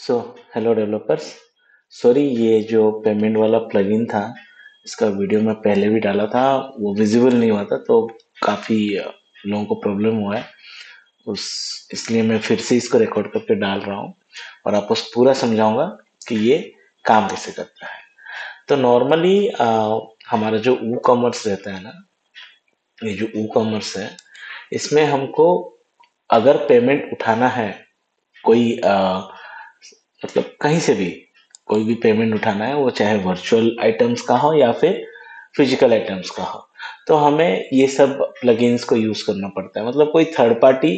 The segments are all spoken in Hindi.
So hello developers. सॉरी, ये जो पेमेंट वाला प्लगइन था, इसका वीडियो मैं पहले भी डाला था, वो विजिबल नहीं हुआ था, तो काफ़ी लोगों को प्रॉब्लम हुआ है। उस इसलिए मैं फिर से इसको रिकॉर्ड करके डाल रहा हूँ और आपको पूरा समझाऊंगा कि ये काम कैसे करता है। तो नॉर्मली हमारा जो ई कॉमर्स रहता है ना, ये जो ई कॉमर्स है, इसमें हमको अगर पेमेंट उठाना है, कोई मतलब कहीं से भी कोई भी पेमेंट उठाना है, वो चाहे वर्चुअल आइटम्स का हो या फिर फिजिकल आइटम्स का हो, तो हमें ये सब प्लगइन्स को यूज करना पड़ता है। मतलब कोई थर्ड पार्टी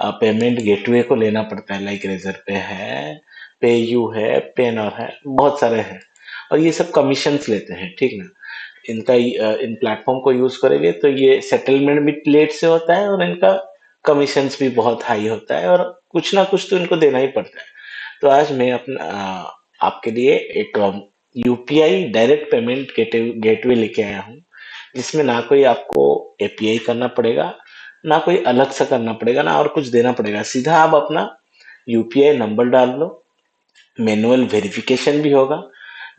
पेमेंट गेटवे को लेना पड़ता है, लाइक रेजर पे है, पे यू है, पेनर है, बहुत सारे हैं। और ये सब कमीशंस लेते हैं, ठीक ना। इन प्लेटफॉर्म को यूज करेंगे तो ये सेटलमेंट भी लेट से होता है और इनका कमीशंस भी बहुत हाई होता है, और कुछ ना कुछ तो इनको देना ही पड़ता है। तो आज मैं आपके लिए एक यूपीआई डायरेक्ट पेमेंट गेटवे लेके आया हूँ, जिसमें ना कोई आपको एपीआई करना पड़ेगा, ना कोई अलग से करना पड़ेगा, ना और कुछ देना पड़ेगा। सीधा आप अपना यूपीआई नंबर डाल लो, मैनुअल वेरिफिकेशन भी होगा।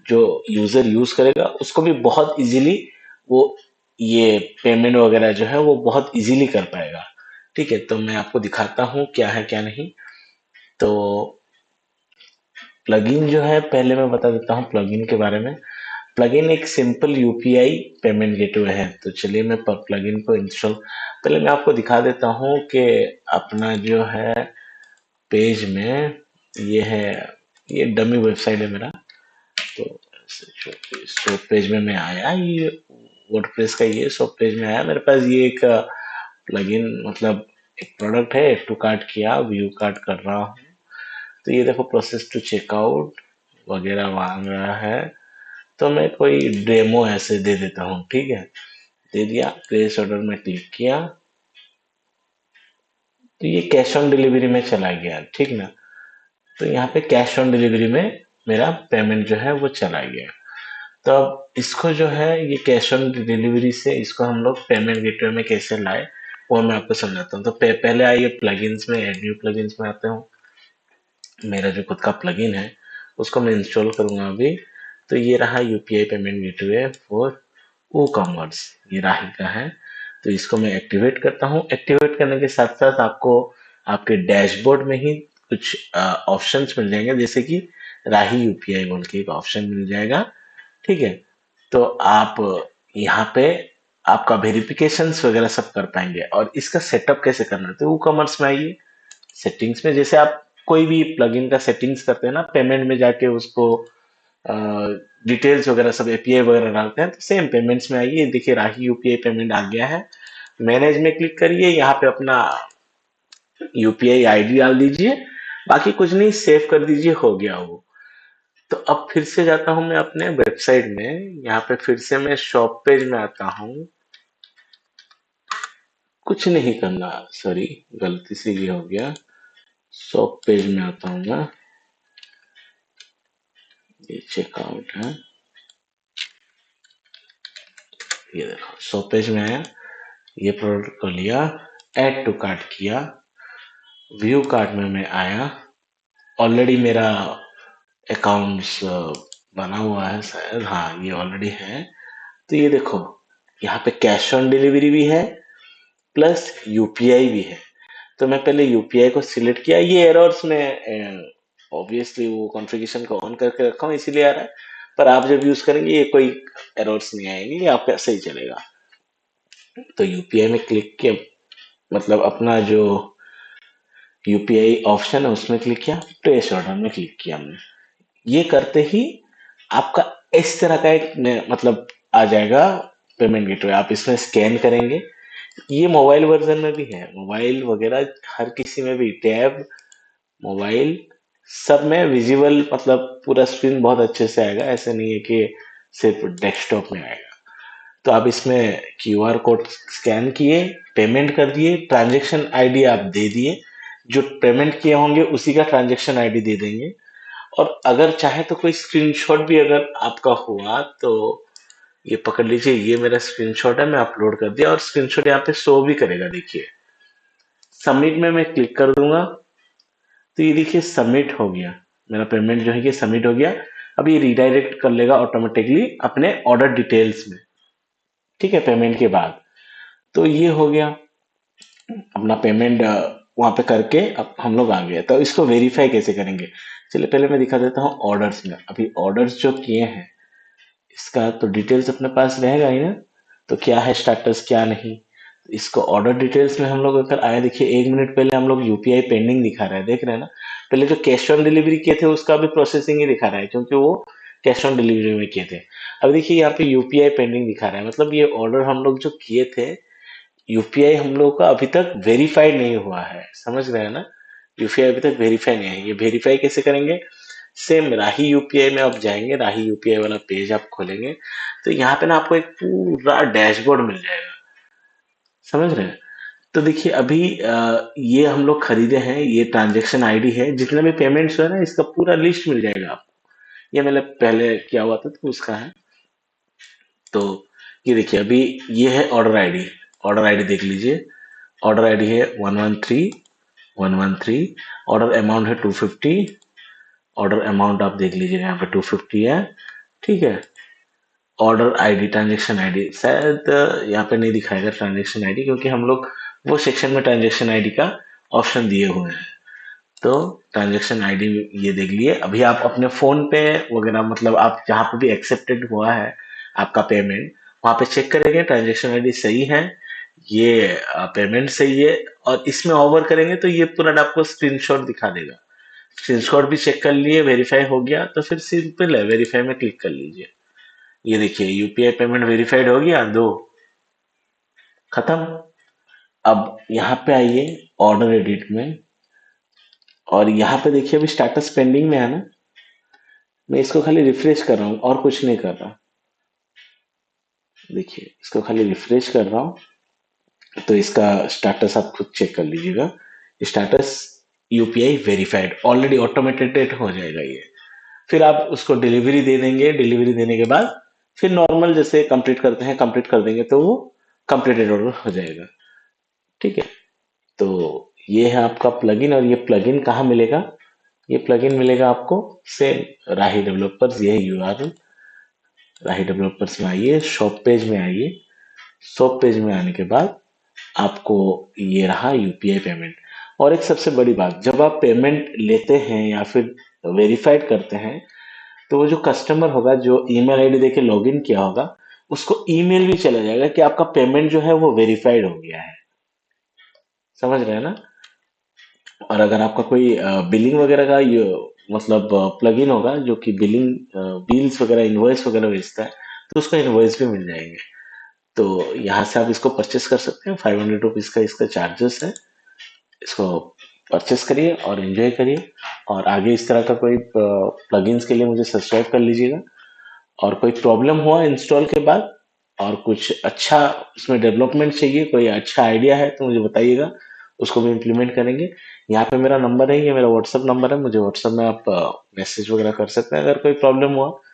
जो यूजर यूज करेगा उसको भी बहुत इजीली वो ये पेमेंट वगैरह जो है वो बहुत इजीली कर पाएगा। ठीक है, तो मैं आपको दिखाता हूँ क्या है क्या नहीं। तो प्लगइन जो है, पहले मैं बता देता हूँ प्लगइन के बारे में। प्लगइन एक सिंपल यूपीआई पेमेंट गेटवे है। तो चलिए मैं प्लगइन को इंस्टॉल, पहले मैं आपको दिखा देता हूँ कि अपना जो है पेज में ये है, ये डमी वेबसाइट है मेरा। तो शॉप पेज में मैं आया, ये वर्डप्रेस का ये शॉप पेज में आया, मेरे पास ये एक प्लगइन मतलब एक प्रोडक्ट है, एड टू कार्ट किया, व्यू कार्ट कर रहा हूँ। तो ये देखो, प्रोसेस टू चेकआउट वगैरह मांग रहा है, तो मैं कोई डेमो ऐसे दे देता हूँ। ठीक है, दे दिया, प्लेस ऑर्डर में क्लिक किया, तो ये कैश ऑन डिलीवरी में चला गया, ठीक ना। तो यहाँ पे कैश ऑन डिलीवरी में मेरा पेमेंट जो है वो चला गया। तो अब इसको जो है, ये कैश ऑन डिलीवरी से इसको हम लोग पेमेंट गेटवे में कैसे लाए, वो मैं आपको समझाता हूँ। तो पहले आइए प्लगइन्स में, एड न्यू प्लगइन्स में आते हूँ। मेरा जो खुद का प्लगइन है उसको मैं इंस्टॉल करूंगा अभी। तो ये रहा यूपीआई पेमेंट गेटवे फॉर ओ कॉमर्स, ये राही का है। तो इसको मैं एक्टिवेट करता हूँ। एक्टिवेट करने के साथ साथ आपको आपके डैशबोर्ड में ही कुछ ऑप्शंस मिल जाएंगे, जैसे कि राही यूपीआई बोल के एक ऑप्शन मिल जाएगा। ठीक है, तो आप यहाँ पे आपका वेरिफिकेशंस वगैरह सब कर पाएंगे। और इसका सेटअप कैसे करना है, तो ई कॉमर्स में आइए, सेटिंग्स में। जैसे आप कोई भी प्लगइन का सेटिंग्स करते हैं ना, पेमेंट में जाके उसको डिटेल्स वगैरह सब एपीआई वगैरह डालते हैं, तो सेम पेमेंट्स में आइए, देखिए राही यूपीआई पेमेंट आ गया है। मैनेज में क्लिक करिए, यहाँ पे अपना यूपीआई आईडी डाल दीजिए, बाकी कुछ नहीं, सेव कर दीजिए, हो गया वो। तो अब फिर से जाता हूँ मैं अपने वेबसाइट में, यहाँ पे फिर से मैं शॉप पेज में आता हूँ। कुछ नहीं करना, सॉरी, गलती से ये हो गया। शॉप पेज में आता हूँ मैं, ये चेकआउट है, ये देखो शॉप पेज में आया, ये प्रोडक्ट को लिया, ऐड टू कार्ट किया, व्यू कार्ट में मैं आया। ऑलरेडी मेरा अकाउंट्स बना हुआ है शायद, हाँ ये ऑलरेडी है। तो ये देखो, यहाँ पे कैश ऑन डिलीवरी भी है प्लस यूपीआई भी है। तो मैं पहले यूपीआई को सिलेक्ट किया, ये एरर्स में ऑब्वियसली वो कॉन्फ़िगरेशन को ऑन करके रखा हूँ इसीलिए आ रहा है। पर आप जब यूज करेंगे ये कोई एरर्स नहीं आएंगे, ये आपका सही चलेगा। तो यूपीआई में क्लिक किया, मतलब अपना जो यूपीआई ऑप्शन है उसमें क्लिक किया, प्लेस ऑर्डर में क्लिक किया हमने। ये करते ही आपका इस तरह का एक मतलब आ जाएगा पेमेंट गेटवे। आप इसमें स्कैन करेंगे, ये मोबाइल वर्जन में भी है, मोबाइल वगैरह हर किसी में भी, टैब, मोबाइल, सब में विजिबल, मतलब पूरा स्क्रीन बहुत अच्छे से आएगा। ऐसा नहीं है कि सिर्फ डेस्कटॉप में आएगा। तो आप इसमें क्यूआर कोड स्कैन किए, पेमेंट कर दिए, ट्रांजैक्शन आईडी आप दे दिए, जो पेमेंट किए होंगे उसी का ट्रांजैक्शन आईडी दे देंगे। और अगर चाहे तो कोई स्क्रीनशॉट भी अगर आपका हुआ तो ये पकड़ लीजिए, ये मेरा स्क्रीनशॉट है, मैं अपलोड कर दिया और स्क्रीनशॉट यहाँ पे शो भी करेगा। देखिए, सबमिट में मैं क्लिक कर दूंगा, तो ये देखिए सबमिट हो गया। मेरा पेमेंट जो है कि सबमिट हो गया। अब ये रिडायरेक्ट कर लेगा ऑटोमेटिकली अपने ऑर्डर डिटेल्स में, ठीक है, पेमेंट के बाद। तो ये हो गया अपना पेमेंट वहां पे करके। अब हम लोग आ गए, तो इसको वेरीफाई कैसे करेंगे? चलिए पहले मैं दिखा देता हूँ ऑर्डर्स में। अभी ऑर्डर्स जो किए हैं इसका तो डिटेल्स अपने पास रहेगा ही ना, तो क्या है स्टेटस क्या नहीं। इसको ऑर्डर डिटेल्स में हम लोग अगर आए, देखिए 1 मिनट पहले हम लोग यूपीआई पेंडिंग दिखा रहा है, देख रहे हैं ना। पहले जो कैश ऑन डिलीवरी किए थे उसका भी प्रोसेसिंग ही दिखा रहा है, क्योंकि वो कैश ऑन डिलीवरी में किए थे। अब देखिए यहाँ पे यूपीआई पेंडिंग दिखा रहा है, मतलब ये ऑर्डर हम लोग जो किए थे, यूपीआई हम लोग का अभी तक वेरीफाइड नहीं हुआ है, समझ रहे हैं ना। यूपीआई अभी तक वेरीफाई नहीं है। ये वेरीफाई कैसे करेंगे? सेम राही यूपीआई में आप जाएंगे, राही यूपीआई वाला पेज आप खोलेंगे, तो यहाँ पे ना आपको एक पूरा डैशबोर्ड मिल जाएगा, समझ रहे हैं। तो देखिए अभी ये हम लोग खरीदे हैं, ये ट्रांजेक्शन आईडी है, जितने भी पेमेंट्स हुए ना इसका पूरा लिस्ट मिल जाएगा आपको। ये मतलब पहले क्या हुआ था तो उसका है। तो ये देखिए अभी ये है ऑर्डर आईडी। ऑर्डर आईडी देख लीजिए, ऑर्डर आईडी है 113 ऑर्डर अमाउंट है 250। ऑर्डर अमाउंट आप देख लीजिए यहाँ पे 250 है, ठीक है। ऑर्डर आईडी ट्रांजेक्शन आईडी शायद यहाँ पे नहीं दिखाएगा ट्रांजेक्शन आईडी, क्योंकि हम लोग वो सेक्शन में ट्रांजेक्शन आईडी का ऑप्शन दिए हुए हैं। तो ट्रांजेक्शन आईडी ये देख लिए। अभी आप अपने फोन पे वगैरह, मतलब आप जहाँ पे भी एक्सेप्टेड हुआ है आपका पेमेंट, वहां पे चेक करेंगे ट्रांजेक्शन आईडी सही है, ये पेमेंट सही है, और इसमें ओवर करेंगे तो ये पूरा आपको स्क्रीनशॉट दिखा देगा। स्क्रीनशॉट भी चेक कर लिए, वेरीफाई हो गया तो फिर सिंपल है, वेरीफाई में क्लिक कर लीजिए। ये देखिए यूपीआई पेमेंट वेरीफाइड हो गया, दो खत्म। अब यहाँ पे आइए ऑर्डर एडिट में, और यहाँ पे देखिए अभी स्टेटस पेंडिंग में है ना। मैं इसको खाली रिफ्रेश कर रहा हूँ और कुछ नहीं कर रहा। देखिए इसको खाली रिफ्रेश कर रहा हूँ, तो इसका स्टेटस आप खुद चेक कर लीजिएगा। Status UPI verified already automated हो जाएगा ये। फिर आप उसको डिलीवरी दे देंगे, डिलीवरी देने के बाद फिर नॉर्मल जैसे कंप्लीट करते हैं कंप्लीट कर देंगे तो वो कंप्लीटेड ऑर्डर हो जाएगा, ठीक है। तो ये है आपका प्लगइन, और ये प्लगइन कहाँ मिलेगा? ये प्लगइन मिलेगा आपको सेम राही डेवलपर्स, ये यूआरएल राही डेवलपर्स में आइए, शॉप पेज में आइए। शॉप पेज में आने के बाद आपको ये रहा यूपीआई पेमेंट। और एक सबसे बड़ी बात, जब आप पेमेंट लेते हैं या फिर वेरीफाइड करते हैं, तो वो जो कस्टमर होगा जो ईमेल आईडी देके लॉगिन किया होगा, उसको ईमेल भी चला जाएगा कि आपका पेमेंट जो है वो वेरीफाइड हो गया है, समझ रहे हैं ना। और अगर आपका कोई बिलिंग वगैरह का ये मतलब प्लगइन होगा जो कि बिलिंग बिल्स वगैरह इनवॉइस वगैरह भेजता है, तो उसका इनवॉइस भी मिल जाएंगे। तो यहाँ से आप इसको परचेस कर सकते हैं, 500 रुपीज का इसका चार्जेस है। इसको परचेस करिए और एंजॉय करिए। और आगे इस तरह का कोई प्लगइन्स के लिए मुझे सब्सक्राइब कर लीजिएगा। और कोई प्रॉब्लम हुआ इंस्टॉल के बाद और कुछ अच्छा उसमें डेवलपमेंट चाहिए, कोई अच्छा आइडिया है तो मुझे बताइएगा, उसको भी इम्प्लीमेंट करेंगे। यहाँ पे मेरा नंबर है, ये मेरा व्हाट्सअप नंबर है, मुझे व्हाट्सअप में आप मैसेज वगैरह कर सकते हैं अगर कोई प्रॉब्लम हुआ।